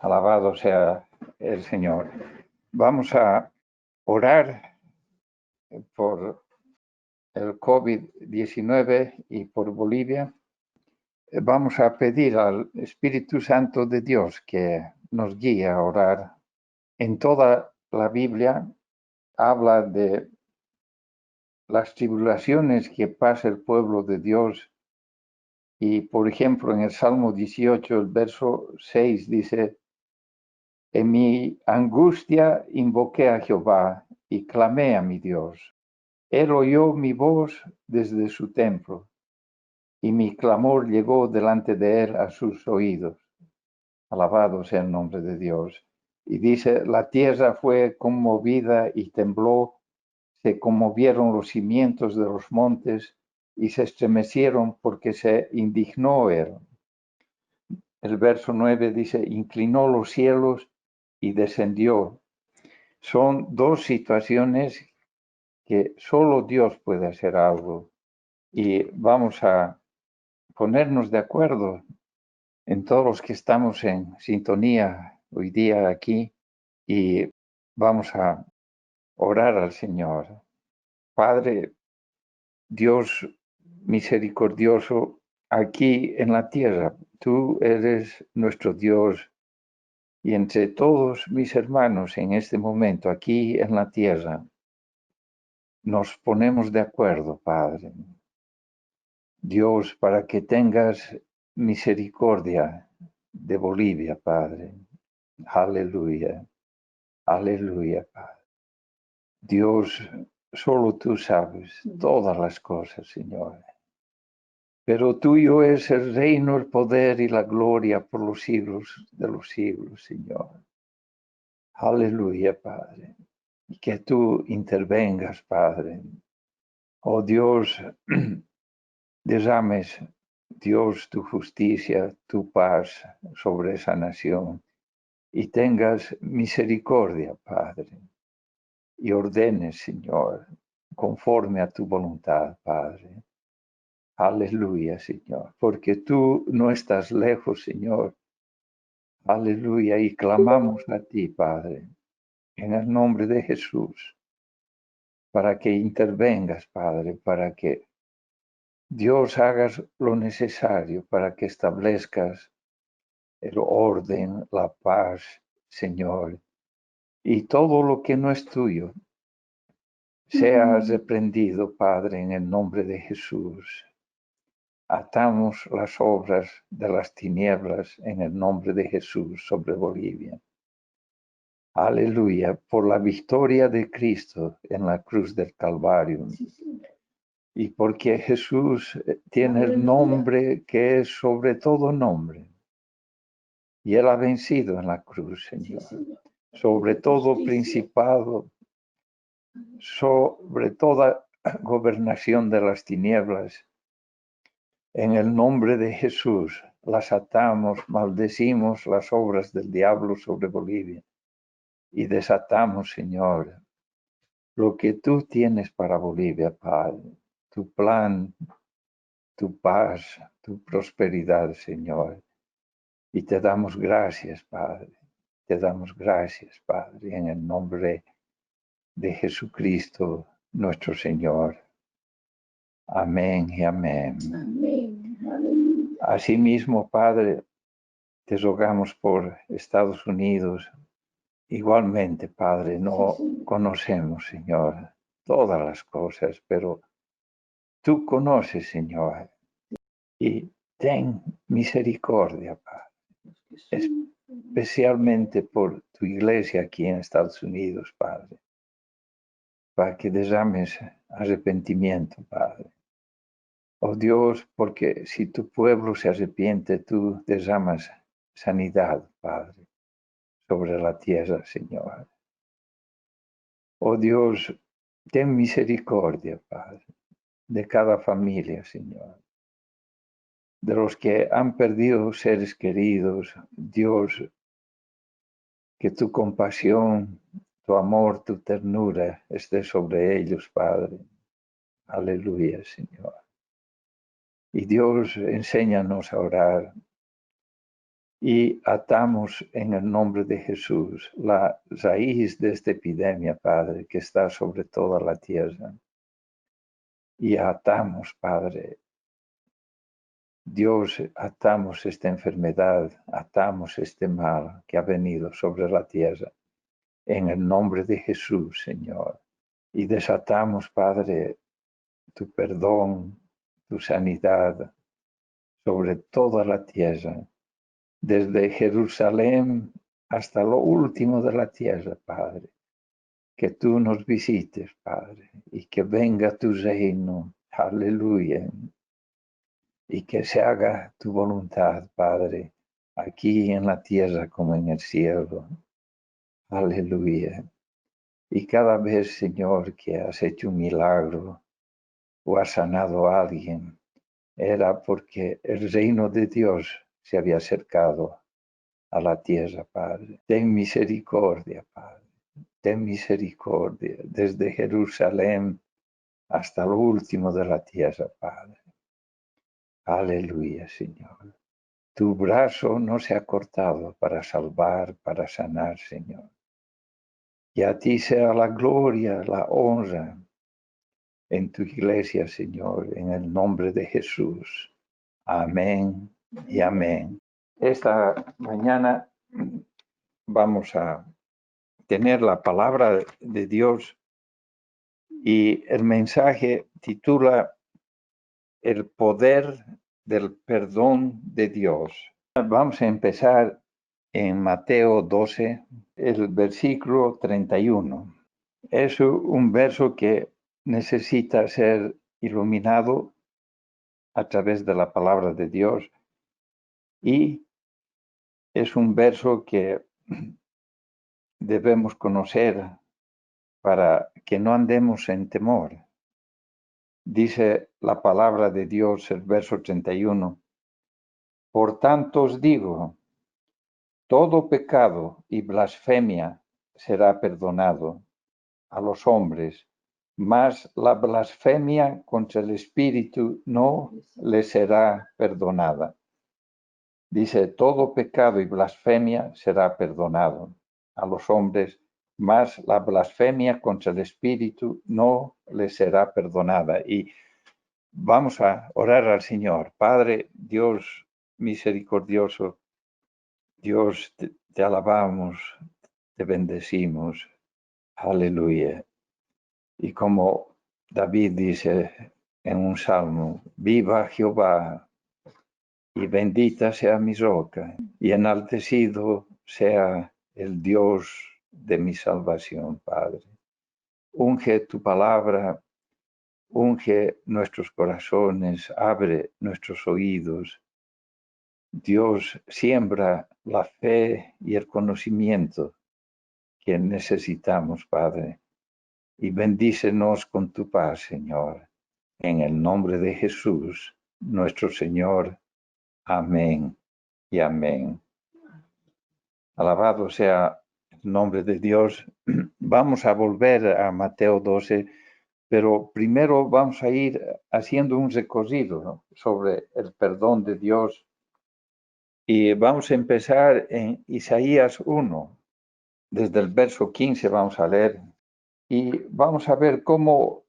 Alabado sea el Señor. Vamos a orar por el COVID-19 y por Bolivia. Vamos a pedir al Espíritu Santo de Dios que nos guíe a orar. En toda la Biblia habla de las tribulaciones que pasa el pueblo de Dios. Y, por ejemplo, en el Salmo 18, el verso 6 dice: en mi angustia invoqué a Jehová y clamé a mi Dios. Él oyó mi voz desde su templo, y mi clamor llegó delante de él a sus oídos. Alabado sea el nombre de Dios. Y dice: la tierra fue conmovida y tembló, se conmovieron los cimientos de los montes y se estremecieron porque se indignó él. El verso 9 dice: inclinó los cielos y descendió. Son dos situaciones que solo Dios puede hacer algo, y vamos a ponernos de acuerdo en todos los que estamos en sintonía hoy día aquí, y vamos a orar al Señor. Padre, Dios misericordioso, aquí en la tierra, tú eres nuestro Dios, y entre todos mis hermanos en este momento aquí en la tierra, nos ponemos de acuerdo, Padre. Dios, para que tengas misericordia de Bolivia, Padre. Aleluya, aleluya, Padre. Dios, solo tú sabes todas las cosas, Señor. Pero tuyo es el reino, el poder y la gloria por los siglos de los siglos, Señor. Aleluya, Padre. Que tú intervengas, Padre. Oh Dios, derrames, Dios, tu justicia, tu paz sobre esa nación, y tengas misericordia, Padre, y ordenes, Señor, conforme a tu voluntad, Padre. Aleluya, Señor, porque tú no estás lejos, Señor. Aleluya, y clamamos a ti, Padre, en el nombre de Jesús, para que intervengas, Padre, para que Dios hagas lo necesario para que establezcas el orden, la paz, Señor, y todo lo que no es tuyo sea reprendido, Padre, en el nombre de Jesús. Atamos las obras de las tinieblas en el nombre de Jesús sobre Bolivia. Aleluya, por la victoria de Cristo en la cruz del Calvario. Y porque Jesús tiene el nombre que es sobre todo nombre. Y Él ha vencido en la cruz, Señor. Sobre todo principado, sobre toda gobernación de las tinieblas. En el nombre de Jesús las atamos, maldecimos las obras del diablo sobre Bolivia y desatamos, Señor, lo que tú tienes para Bolivia, Padre. Tu plan, tu paz, tu prosperidad, Señor. Y te damos gracias, Padre. Te damos gracias, Padre, en el nombre de Jesucristo, nuestro Señor. Amén y amén. Amén. Asimismo, Padre, te rogamos por Estados Unidos. Igualmente, Padre, no conocemos, Señor, todas las cosas, pero tú conoces, Señor, y ten misericordia, Padre, especialmente por tu iglesia aquí en Estados Unidos, Padre, para que derrames arrepentimiento, Padre. Oh Dios, porque si tu pueblo se arrepiente, tú derramas sanidad, Padre, sobre la tierra, Señor. Oh Dios, ten misericordia, Padre, de cada familia, Señor. De los que han perdido seres queridos, Dios, que tu compasión, tu amor, tu ternura esté sobre ellos, Padre. Aleluya, Señor. Y Dios, enséñanos a orar y atamos en el nombre de Jesús la raíz de esta epidemia, Padre, que está sobre toda la tierra. Y atamos, Padre, Dios, atamos esta enfermedad, atamos este mal que ha venido sobre la tierra, en el nombre de Jesús, Señor. Y desatamos, Padre, tu perdón, tu sanidad sobre toda la tierra, desde Jerusalén hasta lo último de la tierra, Padre. Que tú nos visites, Padre, y que venga tu reino. Aleluya. Y que se haga tu voluntad, Padre, aquí en la tierra como en el cielo. Aleluya. Y cada vez, Señor, que has hecho un milagro o has sanado a alguien, era porque el reino de Dios se había acercado a la tierra, Padre. Ten misericordia, Padre. Ten misericordia desde Jerusalén hasta lo último de la tierra, Padre. Aleluya, Señor. Tu brazo no se ha cortado para salvar, para sanar, Señor. Y a ti sea la gloria, la honra en tu iglesia, Señor, en el nombre de Jesús. Amén y amén. Esta mañana vamos a tener la palabra de Dios y el mensaje titula El poder del perdón de Dios. Vamos a empezar en Mateo 12, el versículo 31. Es un verso que necesita ser iluminado a través de la palabra de Dios y es un verso que debemos conocer para que no andemos en temor. Dice la palabra de Dios, el verso 31. Por tanto os digo, todo pecado y blasfemia será perdonado a los hombres, mas la blasfemia contra el Espíritu no le será perdonada. Dice, todo pecado y blasfemia será perdonado a los hombres, mas la blasfemia contra el Espíritu no le será perdonada. Y vamos a orar al Señor. Padre, Dios misericordioso, Dios, te alabamos, te bendecimos. Aleluya. Y como David dice en un salmo, viva Jehová y bendita sea mi roca y enaltecido sea el Dios de mi salvación, Padre. Unge tu palabra, unge nuestros corazones, abre nuestros oídos. Dios siembra la fe y el conocimiento que necesitamos, Padre. Y bendícenos con tu paz, Señor. En el nombre de Jesús, nuestro Señor. Amén y amén. Alabado sea el nombre de Dios. Vamos a volver a Mateo 12, pero primero vamos a ir haciendo un recorrido sobre el perdón de Dios. Y vamos a empezar en Isaías 1. Desde el verso 15 vamos a leer. Y vamos a ver cómo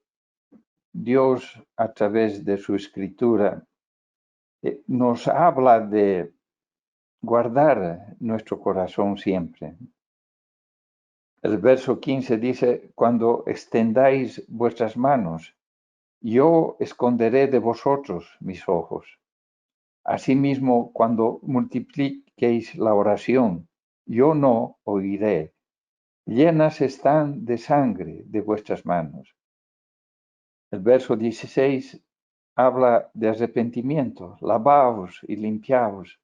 Dios, a través de su escritura, nos habla de guardar nuestro corazón siempre. El verso 15 dice, cuando extendáis vuestras manos, yo esconderé de vosotros mis ojos. Asimismo, cuando multipliquéis la oración, yo no oiré. Llenas están de sangre de vuestras manos. El verso 16 habla de arrepentimiento. Lavaos y limpiaos.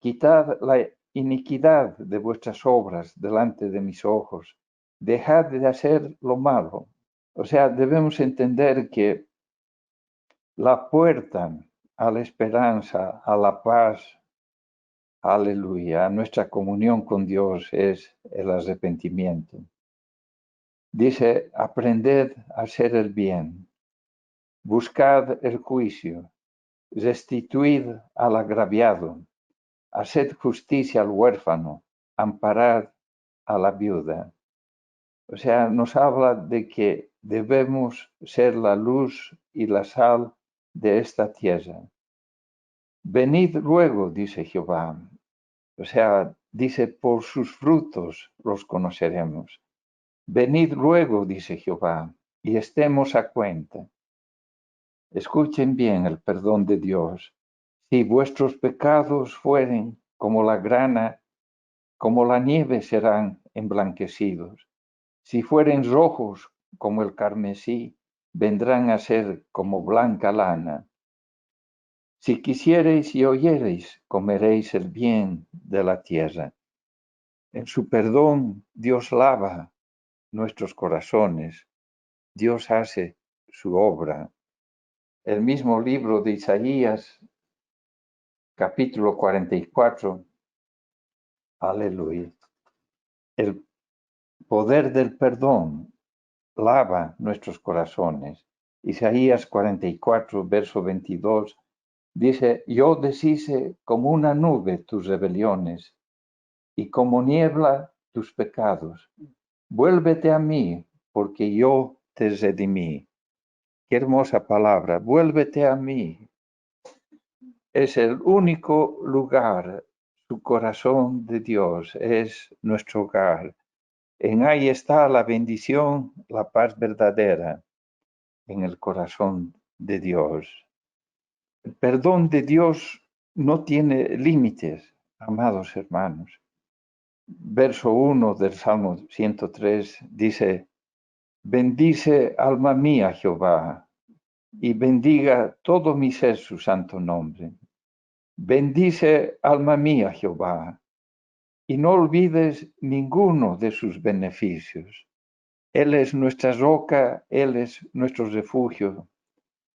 Quitad la iniquidad de vuestras obras delante de mis ojos. Dejad de hacer lo malo. O sea, debemos entender que la puerta a la esperanza, a la paz, aleluya, a nuestra comunión con Dios es el arrepentimiento. Dice, aprended a hacer el bien, buscad el juicio, restituid al agraviado, haced justicia al huérfano, amparad a la viuda. O sea, nos habla de que debemos ser la luz y la sal de esta tierra. Venid luego, dice Jehová. O sea, dice, por sus frutos los conoceremos. Venid luego, dice Jehová, y estemos a cuenta. Escuchen bien el perdón de Dios. Si vuestros pecados fueren como la grana, como la nieve serán emblanquecidos. Si fueren rojos como el carmesí, vendrán a ser como blanca lana. Si quisiereis y oyereis, comeréis el bien de la tierra. En su perdón, Dios lava nuestros corazones. Dios hace su obra. El mismo libro de Isaías, capítulo 44, aleluya. El poder del perdón lava nuestros corazones. Isaías 44, verso 22, dice, yo deshice como una nube tus rebeliones y como niebla tus pecados. Vuélvete a mí, porque yo te redimí. Qué hermosa palabra, vuélvete a mí. Es el único lugar, su corazón de Dios es nuestro hogar. En ahí está la bendición, la paz verdadera, en el corazón de Dios. El perdón de Dios no tiene límites, amados hermanos. Verso 1 del Salmo 103 dice, bendice alma mía Jehová, y bendiga todo mi ser su santo nombre. Bendice alma mía Jehová, y no olvides ninguno de sus beneficios. Él es nuestra roca, Él es nuestro refugio.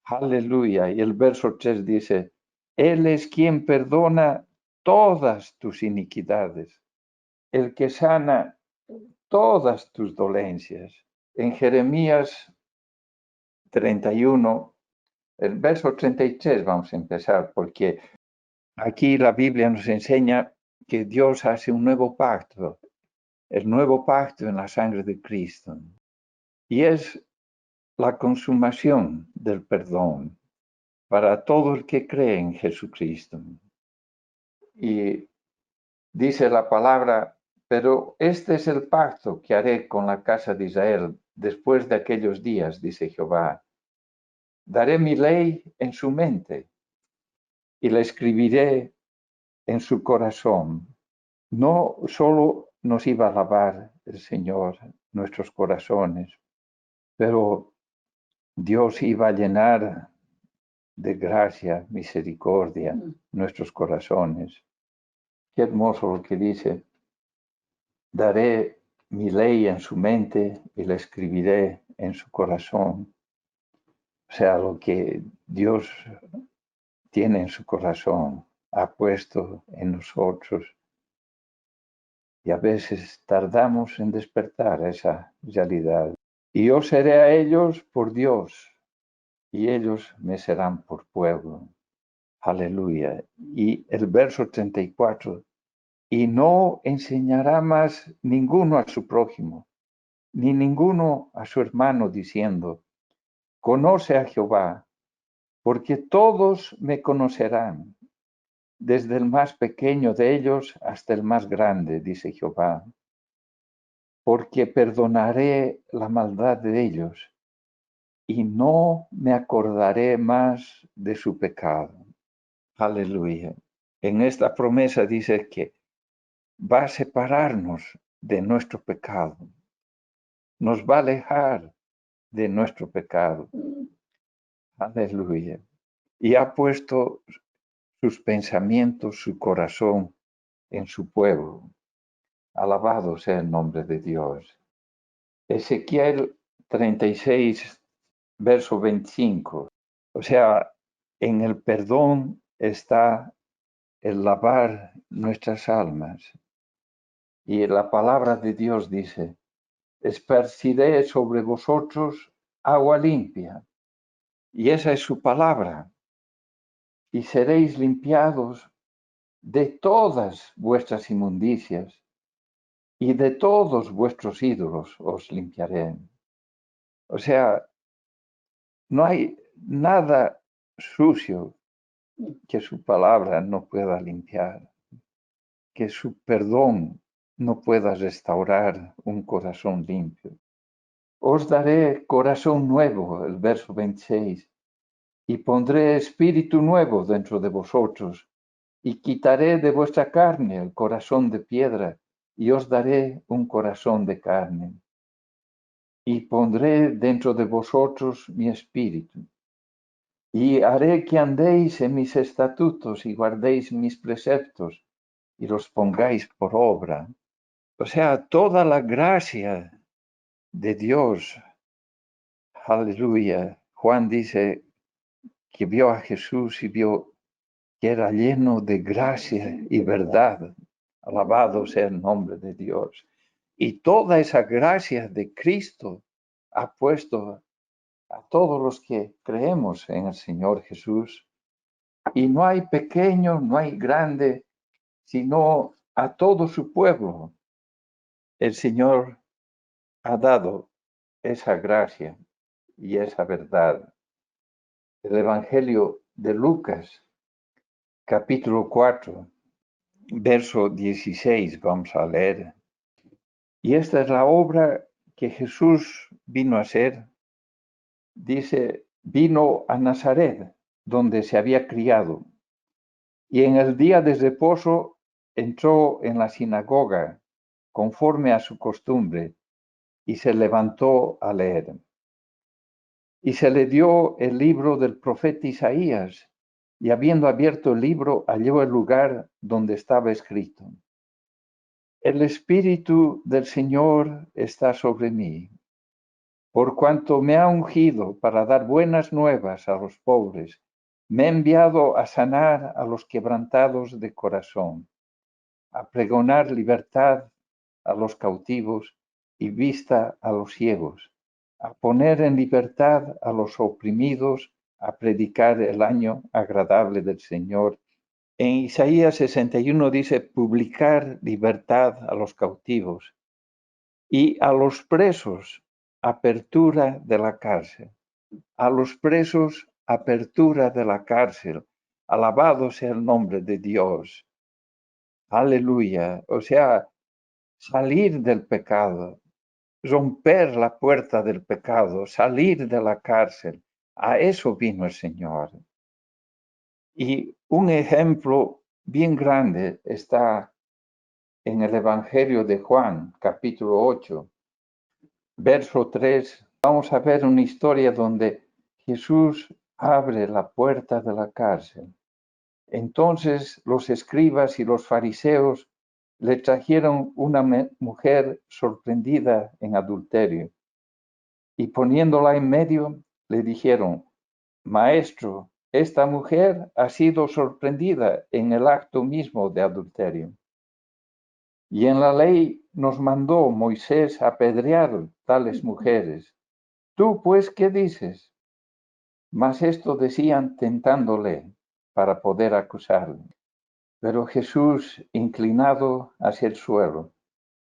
Aleluya. Y el verso 3 dice, Él es quien perdona todas tus iniquidades, el que sana todas tus dolencias. En Jeremías 31, el verso 33 vamos a empezar, porque aquí la Biblia nos enseña que Dios hace un nuevo pacto, el nuevo pacto en la sangre de Cristo. Y es la consumación del perdón para todo el que cree en Jesucristo. Y dice la palabra, pero este es el pacto que haré con la casa de Israel después de aquellos días, dice Jehová. Daré mi ley en su mente y la escribiré en su corazón. No solo nos iba a lavar el Señor nuestros corazones, pero Dios iba a llenar de gracia, misericordia nuestros corazones. Qué hermoso lo que dice. Daré mi ley en su mente y la escribiré en su corazón. O sea, lo que Dios tiene en su corazón ha puesto en nosotros. Y a veces tardamos en despertar esa realidad. Y yo seré a ellos por Dios, y ellos me serán por pueblo. Aleluya. Y el verso 34, y no enseñará más ninguno a su prójimo, ni ninguno a su hermano, diciendo, conoce a Jehová, porque todos me conocerán, desde el más pequeño de ellos hasta el más grande, dice Jehová, porque perdonaré la maldad de ellos y no me acordaré más de su pecado. Aleluya. En esta promesa dice que va a separarnos de nuestro pecado, nos va a alejar de nuestro pecado. Aleluya. Y ha puesto sus pensamientos, su corazón en su pueblo. Alabado sea el nombre de Dios. Ezequiel 36, verso 25. O sea, en el perdón está el lavar nuestras almas. Y la palabra de Dios dice, esparciré sobre vosotros agua limpia. Y esa es su palabra. Y seréis limpiados de todas vuestras inmundicias y de todos vuestros ídolos os limpiaré. O sea, no hay nada sucio que su palabra no pueda limpiar, que su perdón no pueda restaurar un corazón limpio. Os daré corazón nuevo, el verso 26, y pondré espíritu nuevo dentro de vosotros, y quitaré de vuestra carne el corazón de piedra, y os daré un corazón de carne. Y pondré dentro de vosotros mi espíritu, y haré que andéis en mis estatutos y guardéis mis preceptos, y los pongáis por obra. O sea, toda la gracia de Dios. Aleluya. Juan dice que vio a Jesús y vio que era lleno de gracia y verdad. Alabado sea el nombre de Dios. Y toda esa gracia de Cristo ha puesto a todos los que creemos en el Señor Jesús. Y no hay pequeño, no hay grande, sino a todo su pueblo. El Señor ha dado esa gracia y esa verdad. El Evangelio de Lucas, capítulo 4, verso 16, vamos a leer. Y esta es la obra que Jesús vino a hacer. Dice, vino a Nazaret, donde se había criado, y en el día de reposo entró en la sinagoga, conforme a su costumbre, y se levantó a leer. Y se le dio el libro del profeta Isaías, y habiendo abierto el libro, halló el lugar donde estaba escrito: El Espíritu del Señor está sobre mí, por cuanto me ha ungido para dar buenas nuevas a los pobres, me ha enviado a sanar a los quebrantados de corazón, a pregonar libertad a los cautivos y vista a los ciegos, a poner en libertad a los oprimidos, a predicar el año agradable del Señor. En Isaías 61 dice, publicar libertad a los cautivos y a los presos, apertura de la cárcel. A los presos, apertura de la cárcel. Alabado sea el nombre de Dios. Aleluya. O sea, salir del pecado, romper la puerta del pecado, salir de la cárcel. A eso vino el Señor. Y un ejemplo bien grande está en el Evangelio de Juan, capítulo 8, verso 3. Vamos a ver una historia donde Jesús abre la puerta de la cárcel. Entonces los escribas y los fariseos le trajeron una mujer sorprendida en adulterio, y poniéndola en medio, le dijeron: Maestro, esta mujer ha sido sorprendida en el acto mismo de adulterio. Y en la ley nos mandó Moisés apedrear tales mujeres. ¿Tú, pues, qué dices? Mas esto decían tentándole para poder acusarle. Pero Jesús, inclinado hacia el suelo,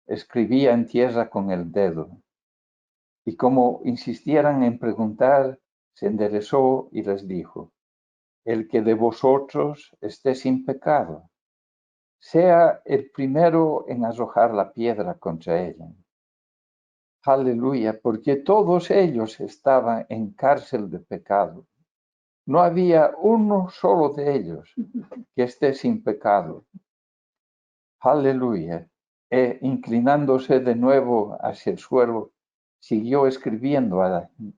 escribía en tierra con el dedo. Y como insistieran en preguntar, se enderezó y les dijo: El que de vosotros esté sin pecado, sea el primero en arrojar la piedra contra ella. Aleluya, porque todos ellos estaban en cárcel de pecado. No había uno solo de ellos que esté sin pecado. Aleluya. E inclinándose de nuevo hacia el suelo, siguió escribiendo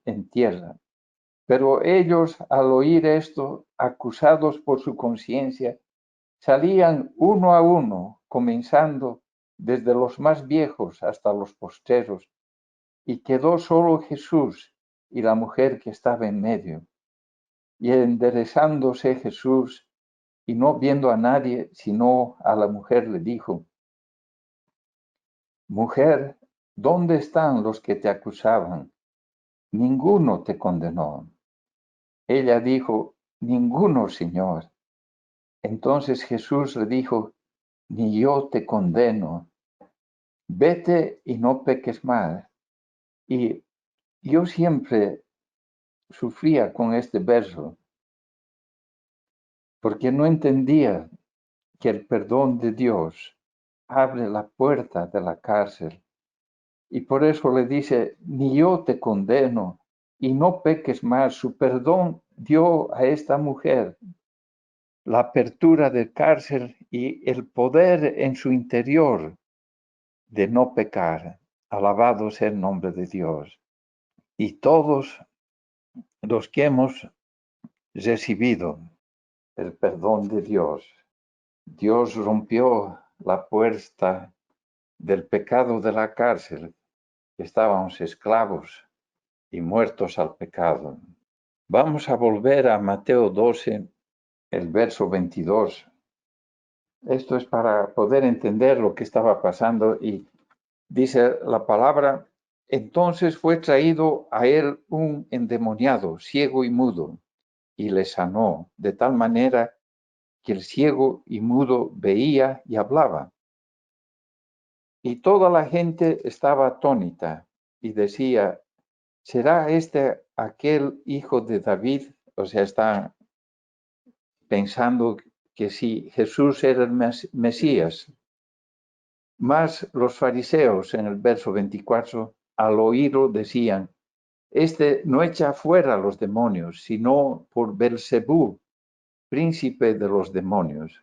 en tierra. Pero ellos, al oír esto, acusados por su conciencia, salían uno a uno, comenzando desde los más viejos hasta los postreros, y quedó solo Jesús y la mujer que estaba en medio. Y enderezándose Jesús, y no viendo a nadie sino a la mujer, le dijo: Mujer, ¿dónde están los que te acusaban? Ninguno te condenó. Ella dijo: Ninguno, Señor. Entonces Jesús le dijo, ni yo te condeno, vete y no peques más. Y yo siempre sufría con este verso, porque no entendía que el perdón de Dios abre la puerta de la cárcel. Y por eso le dice, ni yo te condeno y no peques más. Su perdón dio a esta mujer la apertura del cárcel y el poder en su interior de no pecar. Alabado sea el nombre de Dios. Y todos los que hemos recibido el perdón de Dios, Dios rompió la puerta del pecado de la cárcel. Estábamos esclavos y muertos al pecado. Vamos a volver a Mateo 12, el verso 22. Esto es para poder entender lo que estaba pasando y dice la palabra, entonces fue traído a él un endemoniado, ciego y mudo, y le sanó, de tal manera que el ciego y mudo veía y hablaba. Y toda la gente estaba atónita y decía, ¿será este aquel hijo de David? O sea, está pensando que si Jesús era el Mesías. Mas los fariseos, en el verso 24, al oírlo decían, este no echa fuera a los demonios, sino por Belcebú, príncipe de los demonios.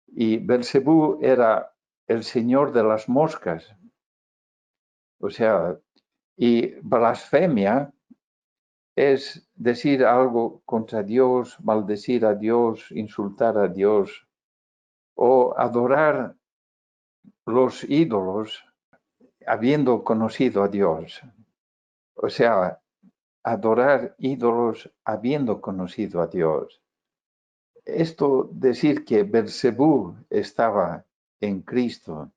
Y Belcebú era el señor de las moscas. O sea, y blasfemia es decir algo contra Dios, maldecir a Dios, insultar a Dios o adorar los ídolos habiendo conocido a Dios. O sea, adorar ídolos habiendo conocido a Dios. Esto decir que Belcebú estaba en Cristo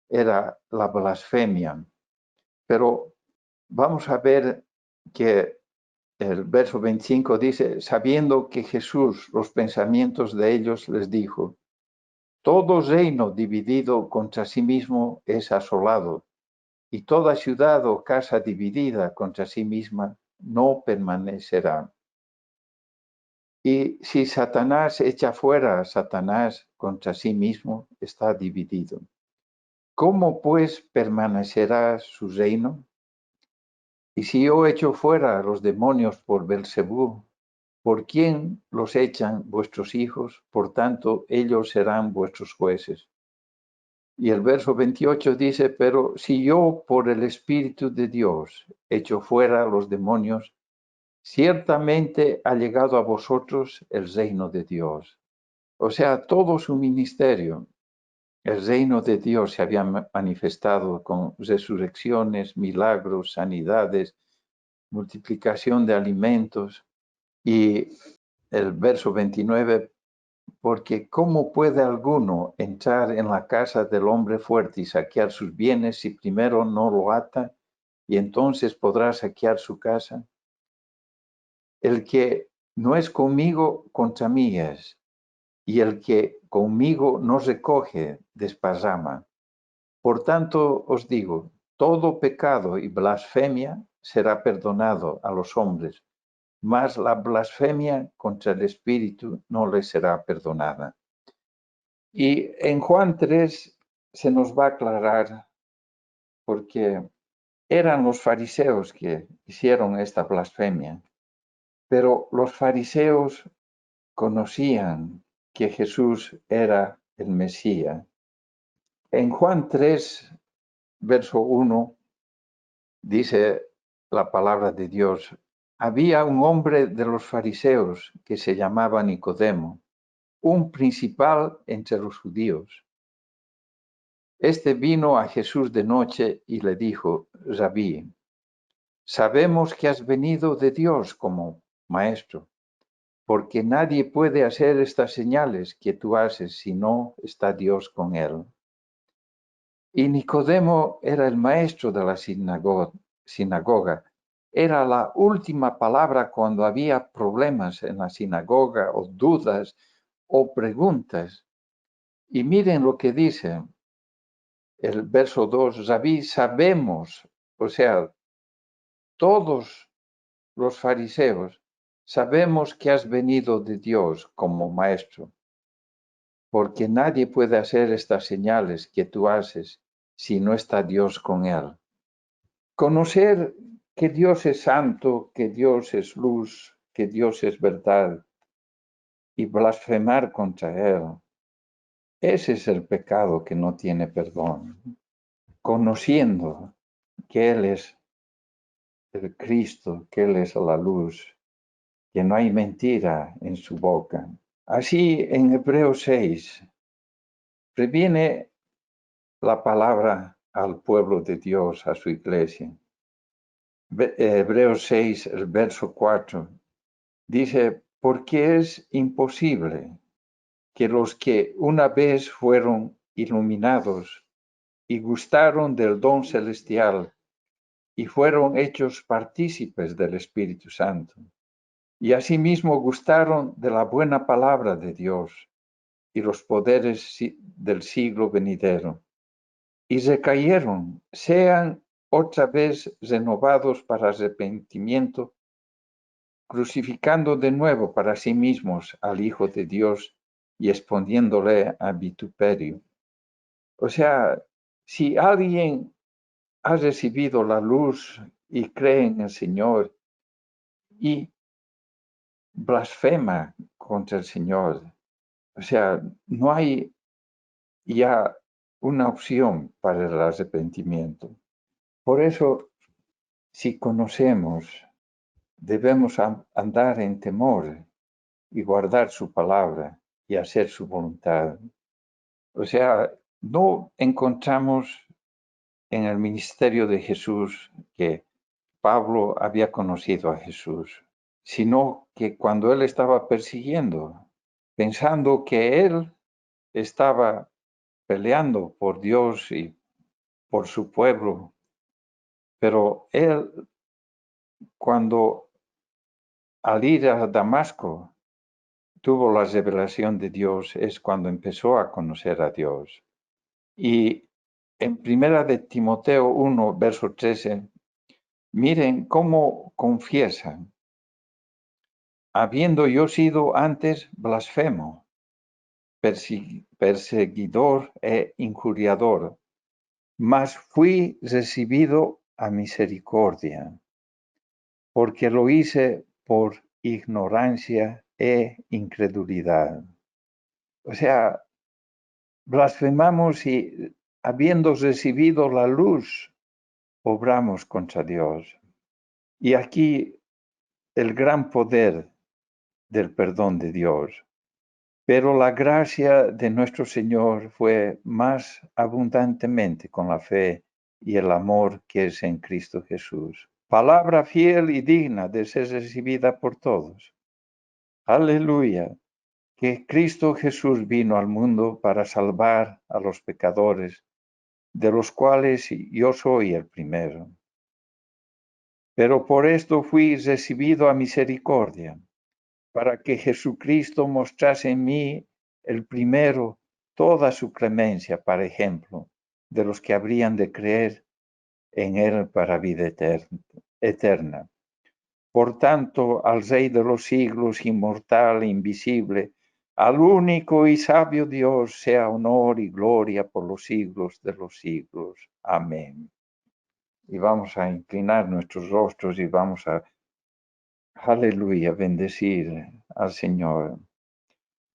era la blasfemia. Pero vamos a ver que el verso 25 dice, sabiendo que Jesús los pensamientos de ellos les dijo, todo reino dividido contra sí mismo es asolado, y toda ciudad o casa dividida contra sí misma no permanecerá. Y si Satanás echa fuera a Satanás contra sí mismo, está dividido. ¿Cómo pues permanecerá su reino? Y si yo echo fuera a los demonios por Belcebú, ¿por quién los echan vuestros hijos? Por tanto, ellos serán vuestros jueces. Y el verso 28 dice, pero si yo por el Espíritu de Dios echo fuera a los demonios, ciertamente ha llegado a vosotros el reino de Dios. O sea, todo su ministerio, el reino de Dios se había manifestado con resurrecciones, milagros, sanidades, multiplicación de alimentos. Y el verso 29, porque ¿cómo puede alguno entrar en la casa del hombre fuerte y saquear sus bienes si primero no lo ata y entonces podrá saquear su casa? El que no es conmigo, contra mí es, y el que conmigo no recoge, desparrama. Por tanto os digo, todo pecado y blasfemia será perdonado a los hombres, mas la blasfemia contra el Espíritu no les será perdonada. Y en Juan 3 se nos va a aclarar porque eran los fariseos que hicieron esta blasfemia, pero los fariseos conocían que Jesús era el Mesías. En Juan 3, verso 1, dice la palabra de Dios, había un hombre de los fariseos que se llamaba Nicodemo, un principal entre los judíos. Este vino a Jesús de noche y le dijo, Rabí, sabemos que has venido de Dios como maestro, porque nadie puede hacer estas señales que tú haces si no está Dios con él. Y Nicodemo era el maestro de la sinagoga. Era la última palabra cuando había problemas en la sinagoga o dudas o preguntas. Y miren lo que dice el verso 2, Rabí, sabemos, o sea, todos los fariseos, sabemos que has venido de Dios como maestro, porque nadie puede hacer estas señales que tú haces si no está Dios con él. Conocer que Dios es santo, que Dios es luz, que Dios es verdad, y blasfemar contra él, ese es el pecado que no tiene perdón. Conociendo que Él es el Cristo, que Él es la luz, que no hay mentira en su boca. Así en Hebreos 6 previene la palabra al pueblo de Dios, a su iglesia. Hebreos 6, el verso 4, dice, porque es imposible que los que una vez fueron iluminados y gustaron del don celestial y fueron hechos partícipes del Espíritu Santo, y asimismo gustaron de la buena palabra de Dios y los poderes del siglo venidero, y recayeron, sean otra vez renovados para arrepentimiento, crucificando de nuevo para sí mismos al Hijo de Dios y exponiéndole a vituperio. O sea, si alguien ha recibido la luz y cree en el Señor y blasfema contra el Señor, o sea, no hay ya una opción para el arrepentimiento. Por eso, si conocemos, debemos andar en temor y guardar su palabra y hacer su voluntad. O sea, no encontramos en el ministerio de Jesús que Pablo había conocido a Jesús, sino que cuando él estaba persiguiendo, pensando que él estaba peleando por Dios y por su pueblo, pero él, cuando al ir a Damasco tuvo la revelación de Dios, es cuando empezó a conocer a Dios. Y en primera de Timoteo 1, verso 13, miren cómo confiesan, habiendo yo sido antes blasfemo, perseguidor e injuriador, mas fui recibido a misericordia, porque lo hice por ignorancia e incredulidad. O sea, blasfemamos y habiendo recibido la luz, obramos contra Dios. Y aquí el gran poder del perdón de Dios. Pero la gracia de nuestro Señor fue más abundantemente con la fe y el amor que es en Cristo Jesús. Palabra fiel y digna de ser recibida por todos. Aleluya, que Cristo Jesús vino al mundo para salvar a los pecadores, de los cuales yo soy el primero. Pero por esto fui recibido a misericordia, para que Jesucristo mostrase en mí el primero toda su clemencia, para ejemplo, de los que habrían de creer en él para vida eterna. Por tanto, al Rey de los siglos, inmortal e invisible, al único y sabio Dios, sea honor y gloria por los siglos de los siglos. Amén. Y vamos a inclinar nuestros rostros y vamos a, aleluya, bendecir al Señor.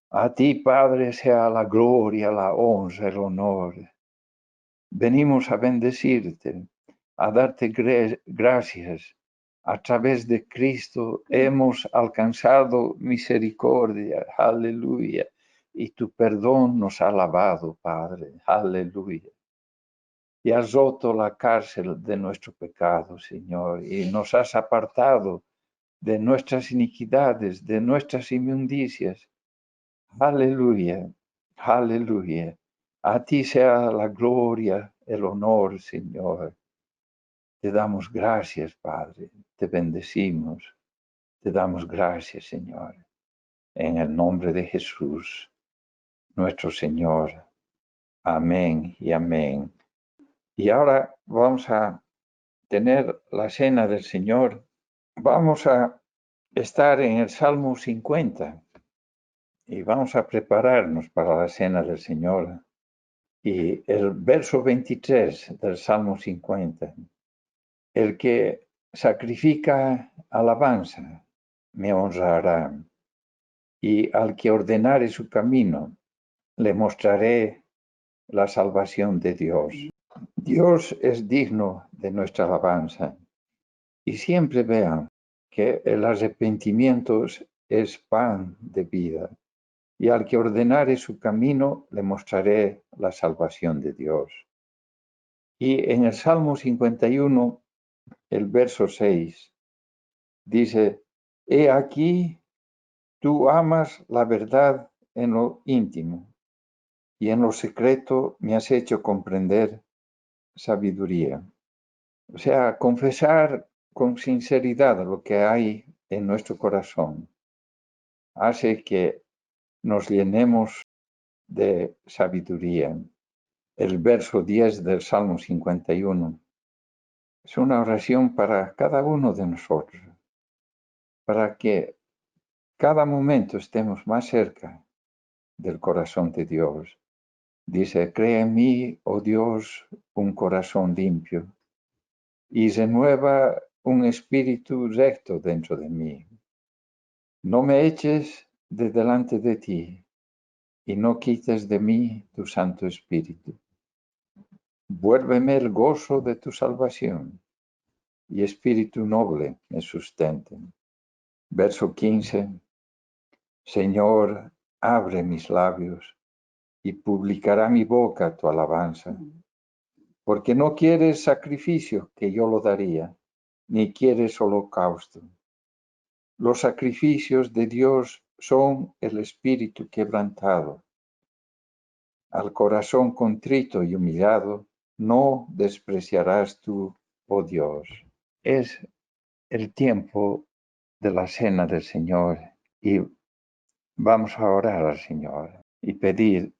A ti, Padre, sea la gloria, la honra, el honor. Venimos a bendecirte, a darte gracias. A través de Cristo hemos alcanzado misericordia. Aleluya. Y tu perdón nos ha lavado, Padre. Aleluya. Y has roto la cárcel de nuestro pecado, Señor, y nos has apartado de nuestras iniquidades, de nuestras inmundicias. Aleluya, aleluya. A ti sea la gloria, el honor, Señor. Te damos gracias, Padre. Te bendecimos. Te damos gracias, Señor. en el nombre de Jesús, nuestro Señor. Amén y amén. Y ahora vamos a tener la cena del Señor. Vamos a estar en el Salmo 50 y vamos a prepararnos para la cena del Señor. Y el verso 23 del Salmo 50, el que sacrifica alabanza me honrará, y al que ordenare su camino le mostraré la salvación de Dios. Dios es digno de nuestra alabanza, y siempre vean que el arrepentimiento es pan de vida, y al que ordenare su camino le mostraré la salvación de Dios. Y en el Salmo 51, el verso 6, dice, he aquí, tú amas la verdad en lo íntimo, y en lo secreto me has hecho comprender sabiduría. O sea, confesar con sinceridad lo que hay en nuestro corazón hace que nos llenemos de sabiduría. El verso 10 del Salmo 51 es una oración para cada uno de nosotros, para que cada momento estemos más cerca del corazón de Dios. Dice, crea en mí, oh Dios, un corazón limpio y renueva un espíritu recto dentro de mí. No me eches de delante de ti y no quites de mí tu Santo Espíritu. Vuélveme el gozo de tu salvación y espíritu noble me sustenten. Verso 15. Señor, abre mis labios y publicará mi boca tu alabanza. Porque no quieres sacrificio, que yo lo daría, ni quieres holocausto. Los sacrificios de Dios son el espíritu quebrantado. Al corazón contrito y humillado, no despreciarás tú, oh Dios. Es el tiempo de la cena del Señor y vamos a orar al Señor y pedir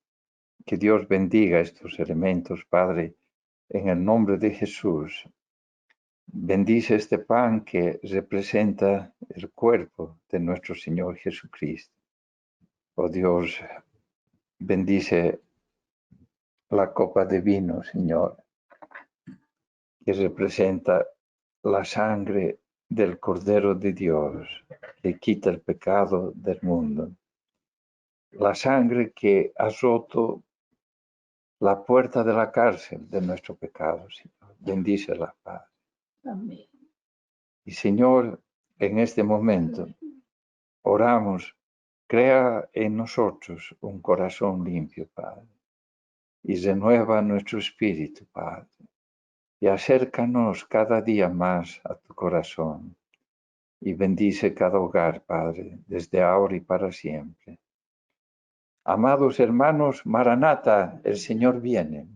que Dios bendiga estos elementos, Padre, en el nombre de Jesús. Bendice este pan que representa el cuerpo de nuestro Señor Jesucristo. Oh Dios, bendice la copa de vino, Señor, que representa la sangre del Cordero de Dios, que quita el pecado del mundo. La sangre que ha roto la puerta de la cárcel de nuestro pecado, Señor. Bendícela, Padre. Amén. Y Señor, en este momento oramos, crea en nosotros un corazón limpio, Padre, y renueva nuestro espíritu, Padre, y acércanos cada día más a tu corazón, y bendice cada hogar, Padre, desde ahora y para siempre. Amados hermanos, Maranata, el Señor viene.